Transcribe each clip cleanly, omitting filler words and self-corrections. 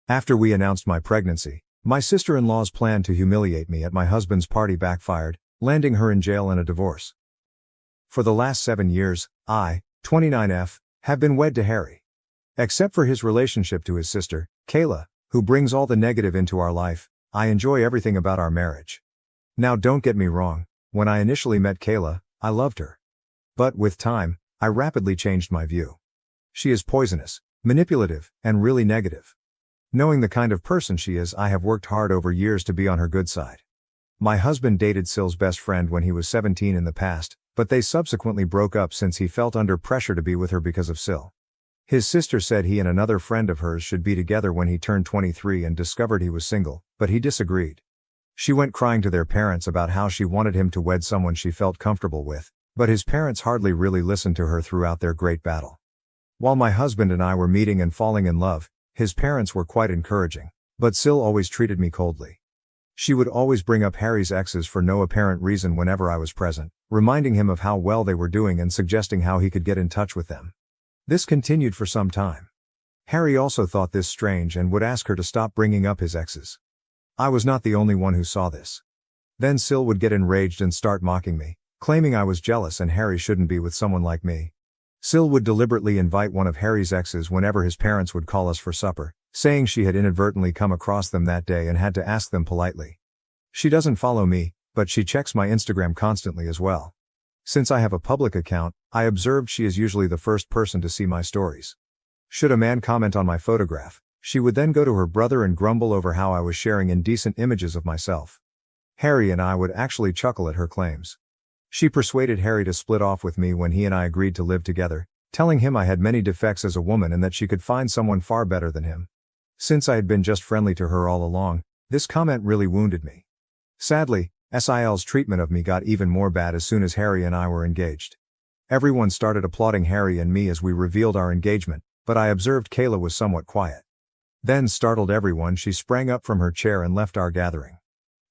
After we announced my pregnancy, my sister-in-law's plan to humiliate me at my husband's party backfired, landing her in jail and a divorce. For the last 7 years, I, 29F, have been wed to Harry. Except for his relationship to his sister, Kayla, who brings all the negative into our life, I enjoy everything about our marriage. Now don't get me wrong, when I initially met Kayla, I loved her. But with time, I rapidly changed my view. She is poisonous, manipulative, and really negative. Knowing the kind of person she is, I have worked hard over years to be on her good side. My husband dated Syl's best friend when he was 17 in the past, but they subsequently broke up since he felt under pressure to be with her because of Syl. His sister said he and another friend of hers should be together when he turned 23 and discovered he was single, but he disagreed. She went crying to their parents about how she wanted him to wed someone she felt comfortable with, but his parents hardly really listened to her throughout their great battle. While my husband and I were meeting and falling in love, his parents were quite encouraging, but Syl always treated me coldly. She would always bring up Harry's exes for no apparent reason whenever I was present, reminding him of how well they were doing and suggesting how he could get in touch with them. This continued for some time. Harry also thought this strange and would ask her to stop bringing up his exes. I was not the only one who saw this. Then Syl would get enraged and start mocking me, claiming I was jealous and Harry shouldn't be with someone like me. Syl would deliberately invite one of Harry's exes whenever his parents would call us for supper, saying she had inadvertently come across them that day and had to ask them politely. She doesn't follow me, but she checks my Instagram constantly as well. Since I have a public account, I observed she is usually the first person to see my stories. Should a man comment on my photograph, she would then go to her brother and grumble over how I was sharing indecent images of myself. Harry and I would actually chuckle at her claims. She persuaded Harry to split off with me when he and I agreed to live together, telling him I had many defects as a woman and that she could find someone far better than him. Since I had been just friendly to her all along, this comment really wounded me. Sadly, Sil's treatment of me got even more bad as soon as Harry and I were engaged. Everyone started applauding Harry and me as we revealed our engagement, but I observed Kayla was somewhat quiet. Then, startled everyone, she sprang up from her chair and left our gathering.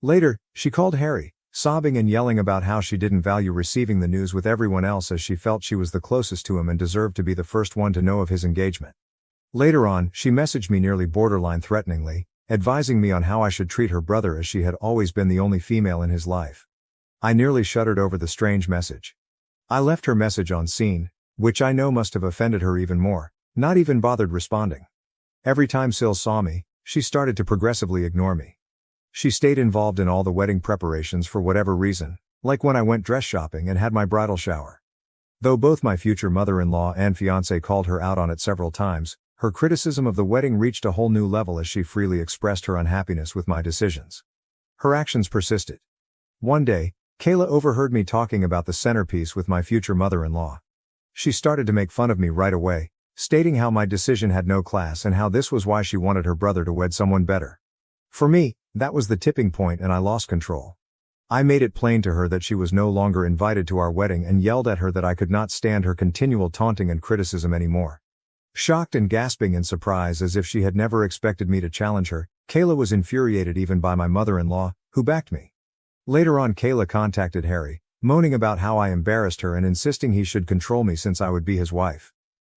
Later, she called Harry, sobbing and yelling about how she didn't value receiving the news with everyone else as she felt she was the closest to him and deserved to be the first one to know of his engagement. Later on, she messaged me nearly borderline threateningly, advising me on how I should treat her brother as she had always been the only female in his life. I nearly shuddered over the strange message. I left her message on scene, which I know must have offended her even more, not even bothered responding. Every time Syl saw me, she started to progressively ignore me. She stayed involved in all the wedding preparations for whatever reason, like when I went dress shopping and had my bridal shower. Though both my future mother-in-law and fiancé called her out on it several times, her criticism of the wedding reached a whole new level as she freely expressed her unhappiness with my decisions. Her actions persisted. One day, Kayla overheard me talking about the centerpiece with my future mother-in-law. She started to make fun of me right away, stating how my decision had no class and how this was why she wanted her brother to wed someone better. For me, that was the tipping point and I lost control. I made it plain to her that she was no longer invited to our wedding and yelled at her that I could not stand her continual taunting and criticism anymore. Shocked and gasping in surprise as if she had never expected me to challenge her, Kayla was infuriated even by my mother-in-law, who backed me. Later on, Kayla contacted Harry, moaning about how I embarrassed her and insisting he should control me since I would be his wife.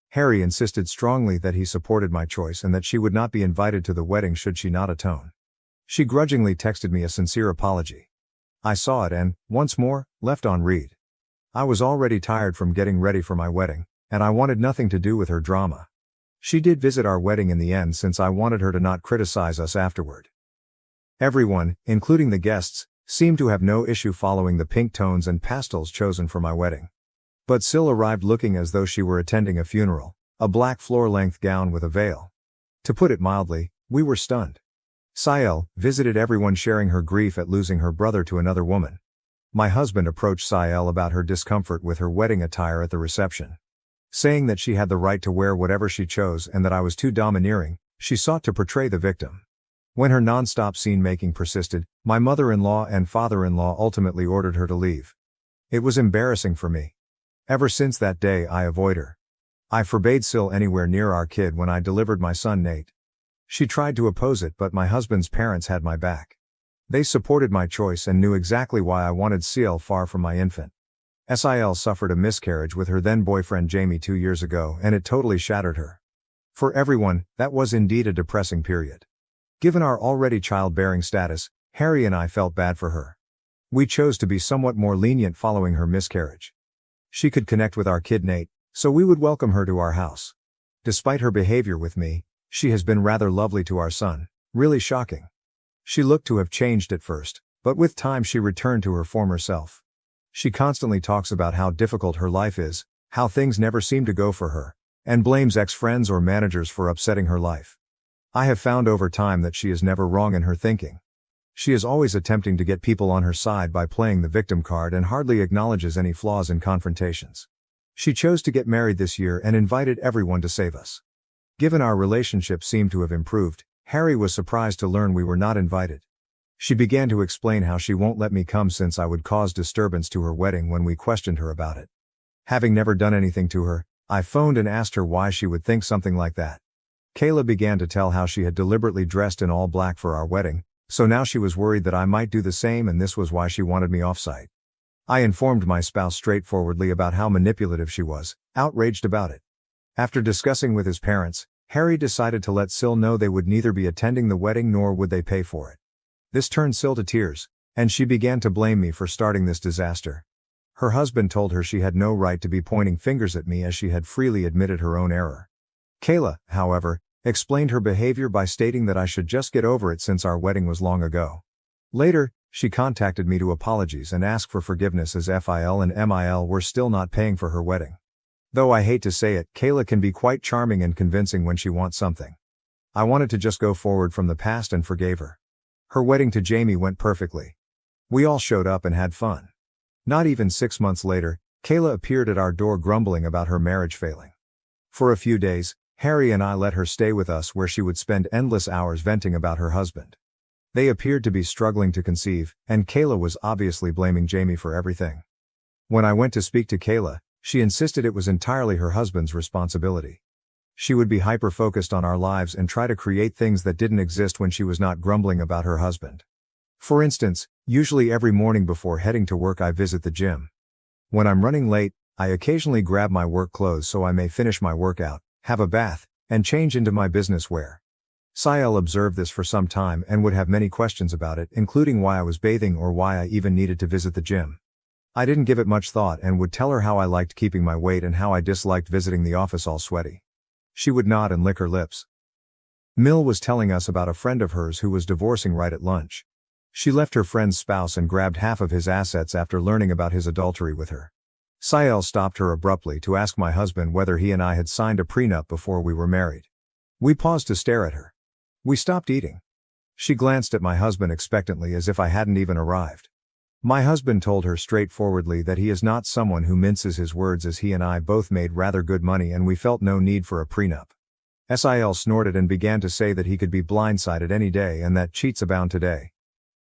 Harry insisted strongly that he supported my choice and that she would not be invited to the wedding should she not atone. She grudgingly texted me a sincere apology. I saw it and, once more, left on read. I was already tired from getting ready for my wedding, and I wanted nothing to do with her drama. She did visit our wedding in the end since I wanted her to not criticize us afterward. Everyone, including the guests, seemed to have no issue following the pink tones and pastels chosen for my wedding. But Syl arrived looking as though she were attending a funeral, a black floor-length gown with a veil. To put it mildly, we were stunned. Syl visited everyone sharing her grief at losing her brother to another woman. My husband approached Syl about her discomfort with her wedding attire at the reception. Saying that she had the right to wear whatever she chose and that I was too domineering, she sought to portray the victim. When her non-stop scene-making persisted, my mother-in-law and father-in-law ultimately ordered her to leave. It was embarrassing for me. Ever since that day I avoid her. I forbade Syl anywhere near our kid when I delivered my son Nate. She tried to oppose it but my husband's parents had my back. They supported my choice and knew exactly why I wanted Syl far from my infant. Syl suffered a miscarriage with her then boyfriend Jamie 2 years ago and it totally shattered her. For everyone, that was indeed a depressing period. Given our already childbearing status, Harry and I felt bad for her. We chose to be somewhat more lenient following her miscarriage. She could connect with our kid Nate, so we would welcome her to our house. Despite her behavior with me, she has been rather lovely to our son, really shocking. She looked to have changed at first, but with time she returned to her former self. She constantly talks about how difficult her life is, how things never seem to go for her, and blames ex-friends or managers for upsetting her life. I have found over time that she is never wrong in her thinking. She is always attempting to get people on her side by playing the victim card and hardly acknowledges any flaws in confrontations. She chose to get married this year and invited everyone to save us. Given our relationship seemed to have improved, Harry was surprised to learn we were not invited. She began to explain how she won't let me come since I would cause disturbance to her wedding when we questioned her about it. Having never done anything to her, I phoned and asked her why she would think something like that. Kayla began to tell how she had deliberately dressed in all black for our wedding, so now she was worried that I might do the same and this was why she wanted me off-site. I informed my spouse straightforwardly about how manipulative she was, outraged about it. After discussing with his parents, Harry decided to let Sil know they would neither be attending the wedding nor would they pay for it. This turned Sil to tears, and she began to blame me for starting this disaster. Her husband told her she had no right to be pointing fingers at me as she had freely admitted her own error. Kayla, however, explained her behavior by stating that I should just get over it since our wedding was long ago. Later, she contacted me to apologize and ask for forgiveness as FIL and MIL were still not paying for her wedding. Though I hate to say it, Kayla can be quite charming and convincing when she wants something. I wanted to just go forward from the past and forgave her. Her wedding to Jamie went perfectly. We all showed up and had fun. Not even 6 months later, Kayla appeared at our door grumbling about her marriage failing. For a few days, Harry and I let her stay with us where she would spend endless hours venting about her husband. They appeared to be struggling to conceive, and Kayla was obviously blaming Jamie for everything. When I went to speak to Kayla, she insisted it was entirely her husband's responsibility. She would be hyper-focused on our lives and try to create things that didn't exist when she was not grumbling about her husband. For instance, usually every morning before heading to work I visit the gym. When I'm running late, I occasionally grab my work clothes so I may finish my workout, have a bath, and change into my business wear. Sael observed this for some time and would have many questions about it, including why I was bathing or why I even needed to visit the gym. I didn't give it much thought and would tell her how I liked keeping my weight and how I disliked visiting the office all sweaty. She would nod and lick her lips. Mill was telling us about a friend of hers who was divorcing right at lunch. She left her friend's spouse and grabbed half of his assets after learning about his adultery with her. Sael stopped her abruptly to ask my husband whether he and I had signed a prenup before we were married. We paused to stare at her. We stopped eating. She glanced at my husband expectantly as if I hadn't even arrived. My husband told her straightforwardly that he is not someone who minces his words as he and I both made rather good money and we felt no need for a prenup. Sil snorted and began to say that he could be blindsided any day and that cheats abound today.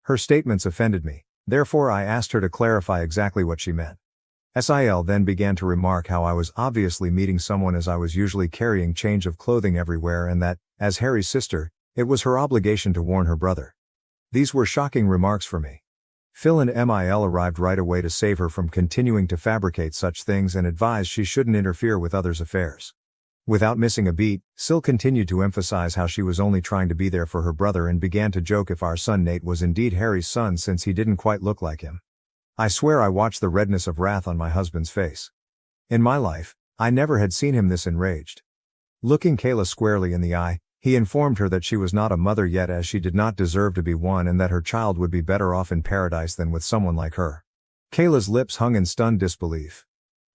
Her statements offended me, therefore I asked her to clarify exactly what she meant. Sil then began to remark how I was obviously meeting someone as I was usually carrying change of clothing everywhere and that, as Harry's sister, it was her obligation to warn her brother. These were shocking remarks for me. Phil and MIL arrived right away to save her from continuing to fabricate such things and advised she shouldn't interfere with others' affairs. Without missing a beat, Sil continued to emphasize how she was only trying to be there for her brother and began to joke if our son Nate was indeed Harry's son since he didn't quite look like him. I swear I watched the redness of wrath on my husband's face. In my life, I never had seen him this enraged. Looking Kayla squarely in the eye, he informed her that she was not a mother yet as she did not deserve to be one and that her child would be better off in paradise than with someone like her. Kayla's lips hung in stunned disbelief.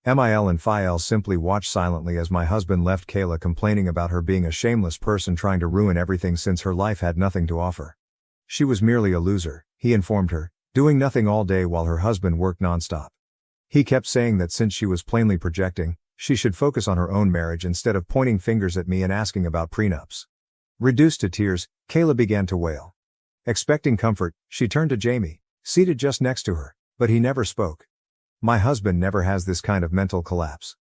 Mil and Phil simply watched silently as my husband left Kayla complaining about her being a shameless person trying to ruin everything since her life had nothing to offer. She was merely a loser, he informed her, doing nothing all day while her husband worked nonstop. He kept saying that since she was plainly projecting, she should focus on her own marriage instead of pointing fingers at me and asking about prenups. Reduced to tears, Kayla began to wail. Expecting comfort, she turned to Jamie, seated just next to her, but he never spoke. My husband never has this kind of mental collapse.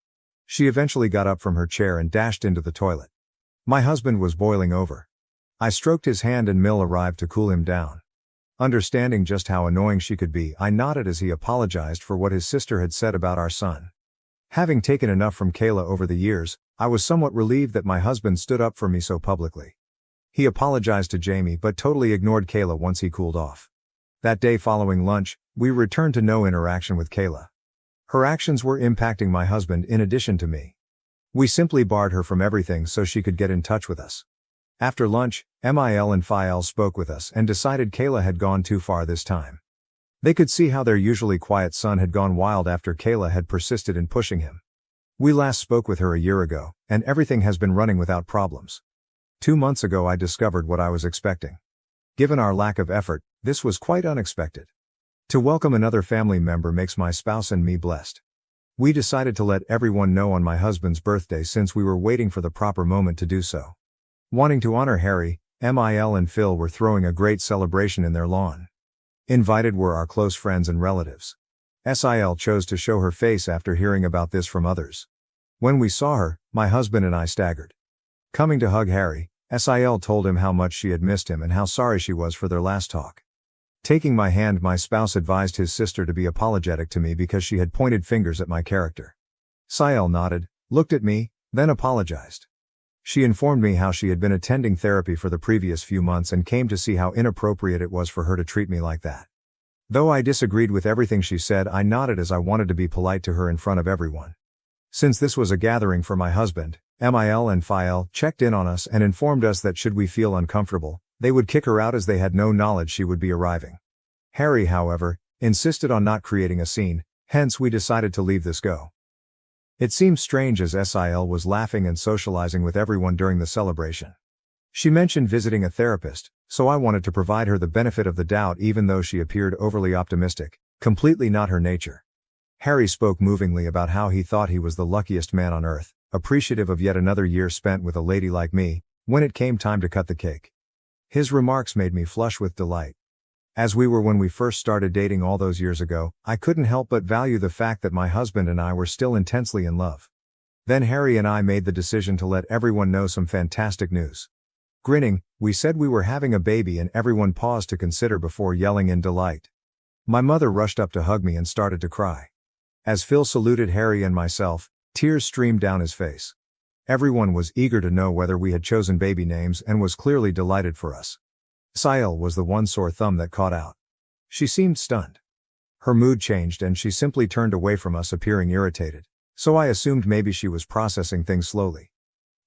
She eventually got up from her chair and dashed into the toilet. My husband was boiling over. I stroked his hand and Mill arrived to cool him down. Understanding just how annoying she could be, I nodded as he apologized for what his sister had said about our son. Having taken enough from Kayla over the years, I was somewhat relieved that my husband stood up for me so publicly. He apologized to Jamie but totally ignored Kayla once he cooled off. That day following lunch, we returned to no interaction with Kayla. Her actions were impacting my husband in addition to me. We simply barred her from everything so she could get in touch with us. After lunch, Mil and Phil spoke with us and decided Kayla had gone too far this time. They could see how their usually quiet son had gone wild after Kayla had persisted in pushing him. We last spoke with her a year ago, and everything has been running without problems. 2 months ago I discovered what I was expecting. Given our lack of effort, this was quite unexpected. To welcome another family member makes my spouse and me blessed. We decided to let everyone know on my husband's birthday since we were waiting for the proper moment to do so. Wanting to honor Harry, Mil and Phil were throwing a great celebration in their lawn. Invited were our close friends and relatives. Sil chose to show her face after hearing about this from others. When we saw her, my husband and I staggered. Coming to hug Harry, Sil told him how much she had missed him and how sorry she was for their last talk. Taking my hand, my spouse advised his sister to be apologetic to me because she had pointed fingers at my character. Sil nodded, looked at me, then apologized. She informed me how she had been attending therapy for the previous few months and came to see how inappropriate it was for her to treat me like that. Though I disagreed with everything she said, I nodded as I wanted to be polite to her in front of everyone. Since this was a gathering for my husband, Mil and Phil checked in on us and informed us that should we feel uncomfortable, they would kick her out as they had no knowledge she would be arriving. Harry, however, insisted on not creating a scene, hence we decided to leave this go. It seemed strange as Sil was laughing and socializing with everyone during the celebration. She mentioned visiting a therapist, so I wanted to provide her the benefit of the doubt even though she appeared overly optimistic, completely not her nature. Harry spoke movingly about how he thought he was the luckiest man on earth, appreciative of yet another year spent with a lady like me, when it came time to cut the cake. His remarks made me flush with delight. As we were when we first started dating all those years ago, I couldn't help but value the fact that my husband and I were still intensely in love. Then Harry and I made the decision to let everyone know some fantastic news. Grinning, we said we were having a baby and everyone paused to consider before yelling in delight. My mother rushed up to hug me and started to cry. As Phil saluted Harry and myself, tears streamed down his face. Everyone was eager to know whether we had chosen baby names and was clearly delighted for us. Sil was the one sore thumb that caught out. She seemed stunned. Her mood changed and she simply turned away from us, appearing irritated, so I assumed maybe she was processing things slowly.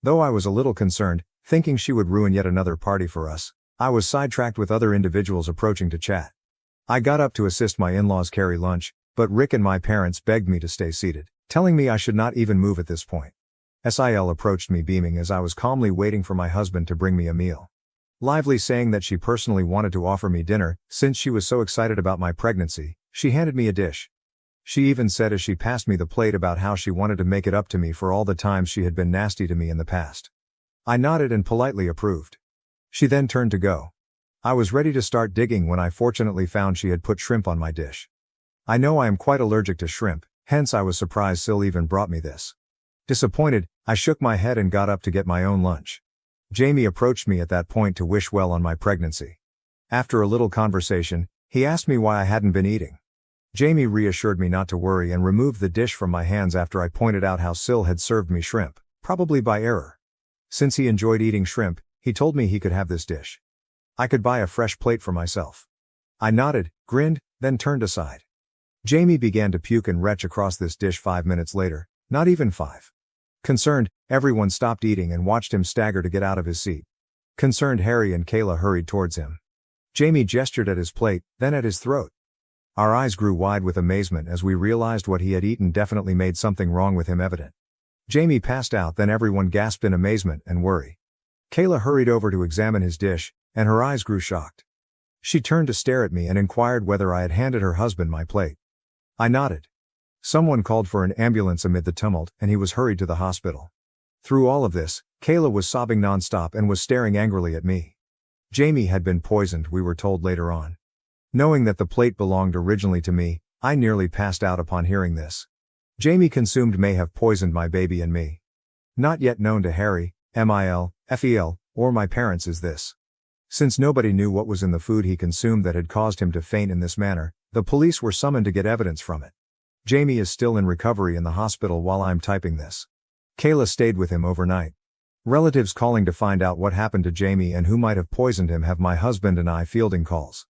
Though I was a little concerned, thinking she would ruin yet another party for us, I was sidetracked with other individuals approaching to chat. I got up to assist my in-laws carry lunch, but Rick and my parents begged me to stay seated, telling me I should not even move at this point. Sil approached me beaming as I was calmly waiting for my husband to bring me a meal. Lively saying that she personally wanted to offer me dinner, since she was so excited about my pregnancy, she handed me a dish. She even said as she passed me the plate about how she wanted to make it up to me for all the times she had been nasty to me in the past. I nodded and politely approved. She then turned to go. I was ready to start digging when I fortunately found she had put shrimp on my dish. I know I am quite allergic to shrimp, hence I was surprised Sil even brought me this. Disappointed, I shook my head and got up to get my own lunch. Jamie approached me at that point to wish well on my pregnancy. After a little conversation, he asked me why I hadn't been eating. Jamie reassured me not to worry and removed the dish from my hands after I pointed out how Sil had served me shrimp, probably by error. Since he enjoyed eating shrimp, he told me he could have this dish. I could buy a fresh plate for myself. I nodded, grinned, then turned aside. Jamie began to puke and retch across this dish 5 minutes later, not even 5. Concerned, everyone stopped eating and watched him stagger to get out of his seat. Concerned Harry and Kayla hurried towards him. Jamie gestured at his plate, then at his throat. Our eyes grew wide with amazement as we realized what he had eaten definitely made something wrong with him evident. Jamie passed out, then everyone gasped in amazement and worry. Kayla hurried over to examine his dish, and her eyes grew shocked. She turned to stare at me and inquired whether I had handed her husband my plate. I nodded. Someone called for an ambulance amid the tumult, and he was hurried to the hospital. Through all of this, Kayla was sobbing nonstop and was staring angrily at me. Jamie had been poisoned, we were told later on. Knowing that the plate belonged originally to me, I nearly passed out upon hearing this. Jamie consumed may have poisoned my baby and me. Not yet known to Harry, Mil, Fel, or my parents is this. Since nobody knew what was in the food he consumed that had caused him to faint in this manner, the police were summoned to get evidence from it. Jamie is still in recovery in the hospital while I'm typing this. Kayla stayed with him overnight. Relatives calling to find out what happened to Jamie and who might have poisoned him have my husband and I fielding calls.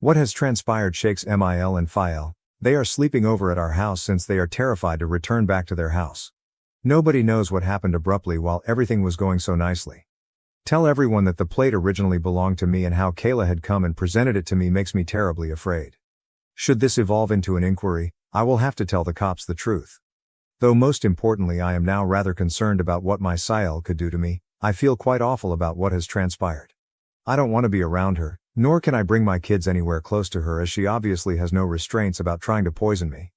What has transpired shakes Mil and Phil. They are sleeping over at our house since they are terrified to return back to their house. Nobody knows what happened abruptly while everything was going so nicely. Tell everyone that the plate originally belonged to me and how Kayla had come and presented it to me makes me terribly afraid. Should this evolve into an inquiry, I will have to tell the cops the truth. Though most importantly I am now rather concerned about what my Sil could do to me, I feel quite awful about what has transpired. I don't want to be around her, nor can I bring my kids anywhere close to her as she obviously has no restraints about trying to poison me.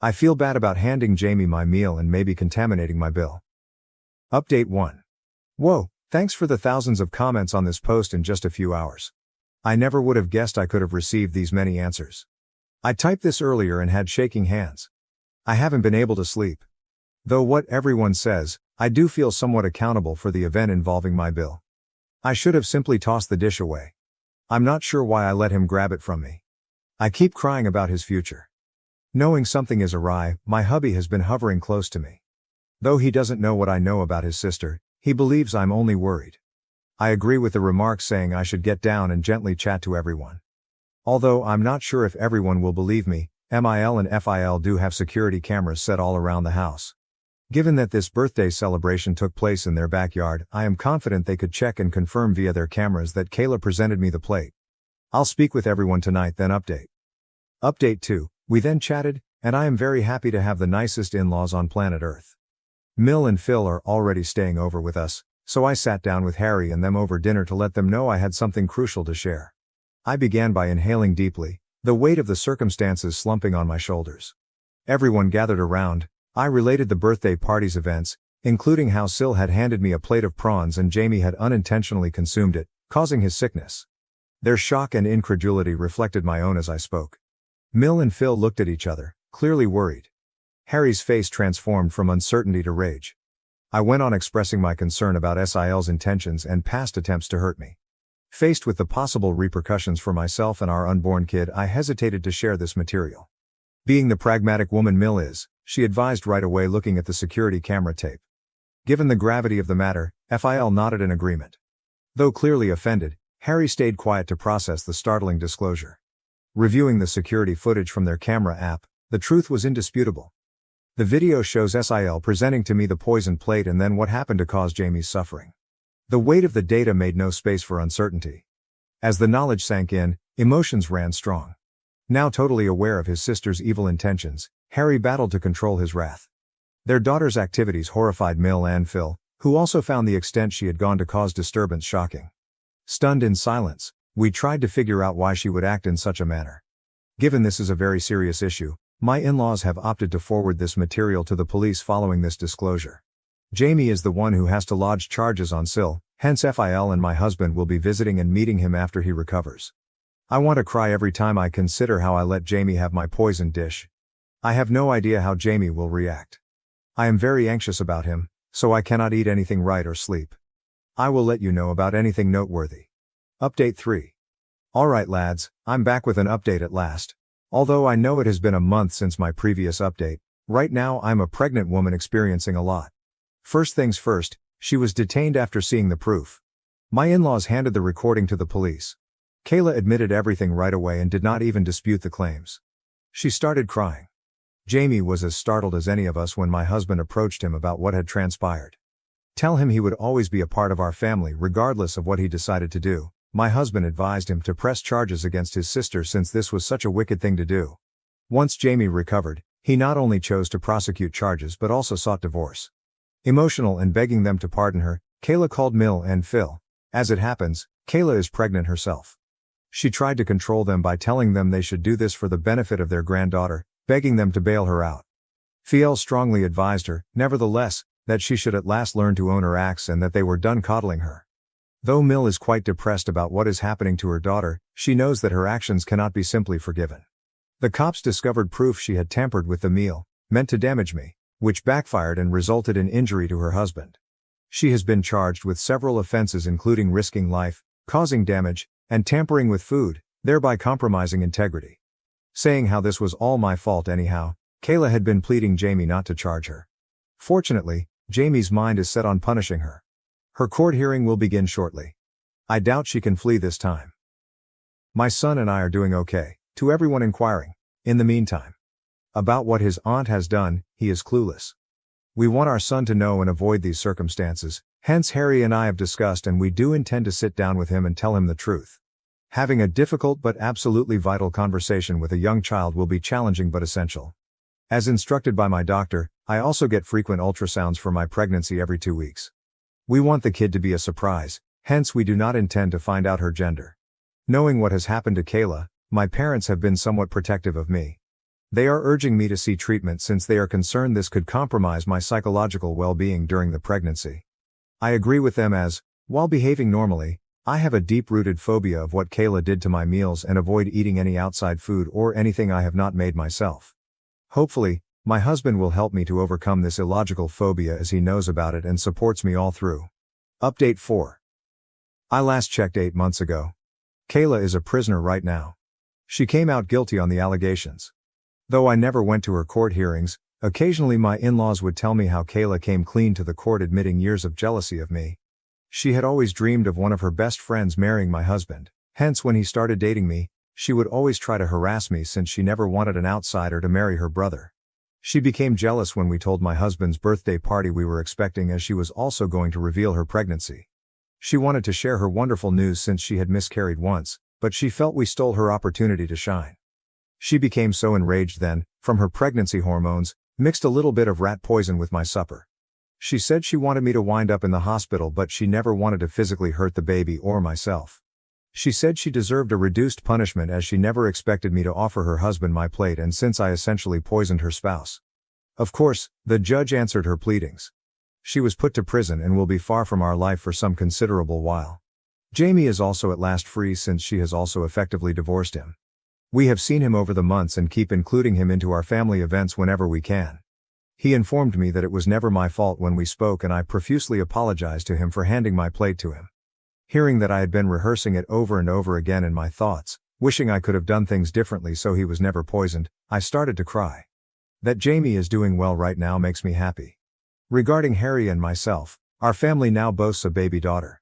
I feel bad about handing Jamie my meal and maybe contaminating my bill. Update 1. Whoa, thanks for the thousands of comments on this post in just a few hours. I never would have guessed I could have received these many answers. I typed this earlier and had shaking hands. I haven't been able to sleep. Though what everyone says, I do feel somewhat accountable for the event involving my bill. I should have simply tossed the dish away. I'm not sure why I let him grab it from me. I keep crying about his future. Knowing something is awry, my hubby has been hovering close to me. Though he doesn't know what I know about his sister, he believes I'm only worried. I agree with the remarks saying I should get down and gently chat to everyone. Although I'm not sure if everyone will believe me, Mil and Phil do have security cameras set all around the house. Given that this birthday celebration took place in their backyard, I am confident they could check and confirm via their cameras that Kayla presented me the plate. I'll speak with everyone tonight then update. Update 2, we then chatted, and I am very happy to have the nicest in-laws on planet Earth. Mil and Phil are already staying over with us, so I sat down with Harry and them over dinner to let them know I had something crucial to share. I began by inhaling deeply, the weight of the circumstances slumping on my shoulders. Everyone gathered around. I related the birthday party's events, including how Sil had handed me a plate of prawns and Jamie had unintentionally consumed it, causing his sickness. Their shock and incredulity reflected my own as I spoke. Mil and Phil looked at each other, clearly worried. Harry's face transformed from uncertainty to rage. I went on expressing my concern about Sil's intentions and past attempts to hurt me. Faced with the possible repercussions for myself and our unborn kid, I hesitated to share this material. Being the pragmatic woman Mil is, she advised right away looking at the security camera tape. Given the gravity of the matter, Phil nodded in agreement. Though clearly offended, Harry stayed quiet to process the startling disclosure. Reviewing the security footage from their camera app, the truth was indisputable. The video shows Sil presenting to me the poisoned plate and then what happened to cause Jamie's suffering. The weight of the data made no space for uncertainty. As the knowledge sank in, emotions ran strong. Now totally aware of his sister's evil intentions, Harry battled to control his wrath. Their daughter's activities horrified Mil and Phil, who also found the extent she had gone to cause disturbance shocking. Stunned in silence, we tried to figure out why she would act in such a manner. Given this is a very serious issue, my in-laws have opted to forward this material to the police following this disclosure. Jamie is the one who has to lodge charges on Sil, hence Phil and my husband will be visiting and meeting him after he recovers. I want to cry every time I consider how I let Jamie have my poisoned dish. I have no idea how Jamie will react. I am very anxious about him, so I cannot eat anything right or sleep. I will let you know about anything noteworthy. Update 3. Alright lads, I'm back with an update at last. Although I know it has been a month since my previous update, right now I'm a pregnant woman experiencing a lot. First things first, she was detained after seeing the proof. My in-laws handed the recording to the police. Kayla admitted everything right away and did not even dispute the claims. She started crying. Jamie was as startled as any of us when my husband approached him about what had transpired. Tell him he would always be a part of our family regardless of what he decided to do. My husband advised him to press charges against his sister since this was such a wicked thing to do. Once Jamie recovered, he not only chose to prosecute charges but also sought divorce. Emotional and begging them to pardon her, Kayla called Mil and Phil. As it happens, Kayla is pregnant herself. She tried to control them by telling them they should do this for the benefit of their granddaughter, begging them to bail her out. Phil strongly advised her, nevertheless, that she should at last learn to own her acts and that they were done coddling her. Though Mil is quite depressed about what is happening to her daughter, she knows that her actions cannot be simply forgiven. The cops discovered proof she had tampered with the meal, meant to damage me, which backfired and resulted in injury to her husband. She has been charged with several offenses including risking life, causing damage, and tampering with food, thereby compromising integrity. Saying how this was all my fault anyhow, Kayla had been pleading Jamie not to charge her. Fortunately, Jamie's mind is set on punishing her. Her court hearing will begin shortly. I doubt she can flee this time. My son and I are doing okay, to everyone inquiring. In the meantime, about what his aunt has done, he is clueless. We want our son to know and avoid these circumstances, hence Harry and I have discussed and we do intend to sit down with him and tell him the truth. Having a difficult but absolutely vital conversation with a young child will be challenging but essential. As instructed by my doctor, I also get frequent ultrasounds for my pregnancy every 2 weeks. We want the kid to be a surprise, hence we do not intend to find out her gender. Knowing what has happened to Kayla, my parents have been somewhat protective of me. They are urging me to see treatment since they are concerned this could compromise my psychological well-being during the pregnancy. I agree with them as, while behaving normally, I have a deep-rooted phobia of what Kayla did to my meals and avoid eating any outside food or anything I have not made myself. Hopefully, my husband will help me to overcome this illogical phobia as he knows about it and supports me all through. Update 4. I last checked 8 months ago. Kayla is a prisoner right now. She came out guilty on the allegations. Though I never went to her court hearings, occasionally my in-laws would tell me how Kayla came clean to the court admitting years of jealousy of me. She had always dreamed of one of her best friends marrying my husband, hence when he started dating me, she would always try to harass me since she never wanted an outsider to marry her brother. She became jealous when we told my husband's birthday party we were expecting as she was also going to reveal her pregnancy. She wanted to share her wonderful news since she had miscarried once, but she felt we stole her opportunity to shine. She became so enraged then, from her pregnancy hormones, mixed a little bit of rat poison with my supper. She said she wanted me to wind up in the hospital but she never wanted to physically hurt the baby or myself. She said she deserved a reduced punishment as she never expected me to offer her husband my plate and since I essentially poisoned her spouse. Of course, the judge answered her pleadings. She was put to prison and will be far from our life for some considerable while. Jamie is also at last free since she has also effectively divorced him. We have seen him over the months and keep including him into our family events whenever we can. He informed me that it was never my fault when we spoke and I profusely apologized to him for handing my plate to him. Hearing that I had been rehearsing it over and over again in my thoughts, wishing I could have done things differently so he was never poisoned, I started to cry. That Jamie is doing well right now makes me happy. Regarding Harry and myself, our family now boasts a baby daughter.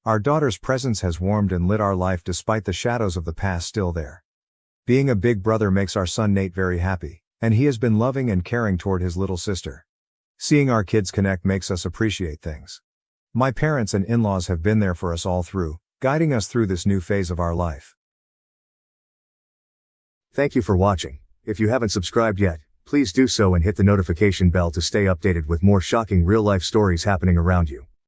Our daughter's presence has warmed and lit our life despite the shadows of the past still there. Being a big brother makes our son Nate very happy, and he has been loving and caring toward his little sister. Seeing our kids connect makes us appreciate things. My parents and in-laws have been there for us all through, guiding us through this new phase of our life. Thank you for watching. If you haven't subscribed yet, please do so and hit the notification bell to stay updated with more shocking real-life stories happening around you.